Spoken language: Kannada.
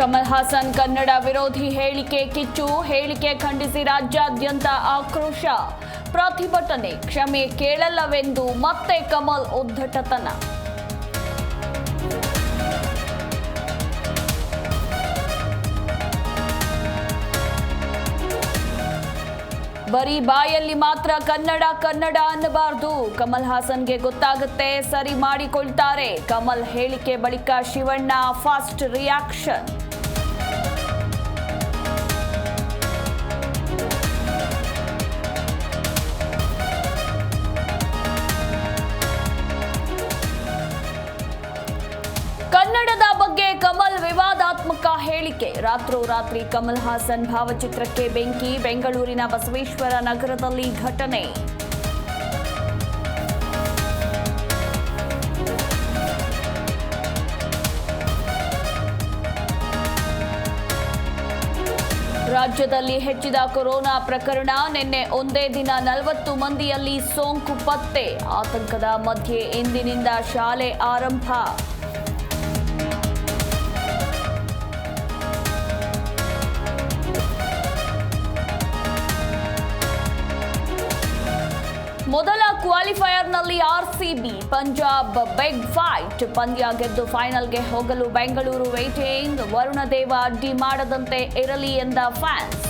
ಕಮಲ್ ಹಾಸನ್ ಕನ್ನಡ ವಿರೋಧಿ ಹೇಳಿಕೆ ಕಿಚ್ಚು. ಹೇಳಿಕೆ ಖಂಡಿಸಿ ರಾಜ್ಯಾದ್ಯಂತ ಆಕ್ರೋಶ, ಪ್ರತಿಭಟನೆ. ಕ್ಷಮೆ ಕೇಳಲ್ಲವೆಂದು ಮತ್ತೆ ಕಮಲ್ ಉದ್ದಟತನ. ಬರೀ ಬಾಯಲ್ಲಿ ಮಾತ್ರ ಕನ್ನಡ ಕನ್ನಡ ಅನ್ನಬಾರದು. ಕಮಲ್ ಹಾಸನ್ಗೆ ಗೊತ್ತಾಗುತ್ತೆ, ಸರಿ ಮಾಡಿಕೊಳ್ತಾರೆ. ಕಮಲ್ ಹೇಳಿಕೆ ಬಳಿಕ ಶಿವಣ್ಣ ಫಾಸ್ಟ್ ರಿಯಾಕ್ಷನ್. ಕನ್ನಡದ ಬಗ್ಗೆ ಕಮಲ್ ವಿವಾದಾತ್ಮಕ ಹೇಳಿಕೆ. ರಾತ್ರೋರಾತ್ರಿ ಕಮಲ್ ಹಾಸನ್ ಭಾವಚಿತ್ರಕ್ಕೆ ಬೆಂಕಿ. ಬೆಂಗಳೂರಿನ ಬಸವೇಶ್ವರ ನಗರದಲ್ಲಿ ಘಟನೆ. ರಾಜ್ಯದಲ್ಲಿ ಹೆಚ್ಚಿದ ಕೊರೋನಾ ಪ್ರಕರಣ. ನಿನ್ನೆ ಒಂದೇ ದಿನ 40 ಮಂದಿಯಲ್ಲಿ ಸೋಂಕು ಪತ್ತೆ. ಆತಂಕದ ಮಧ್ಯೆ ಇಂದಿನಿಂದ ಶಾಲೆ ಆರಂಭ. ಮೊದಲ ಕ್ವಾಲಿಫೈಯರ್ನಲ್ಲಿ ಆರ್ಸಿಬಿ ಪಂಜಾಬ್ ಬಿಗ್ ಫೈಟ್. ಪಂದ್ಯ ಗೆದ್ದು ಫೈನಲ್ಗೆ ಹೋಗಲು ಬೆಂಗಳೂರು ವೇಟಿಂಗ್. ವರುಣದೇವ ಅಡ್ಡಿ ಮಾಡದಂತೆ ಇರಲಿ ಎಂದ ಫ್ಯಾನ್ಸ್.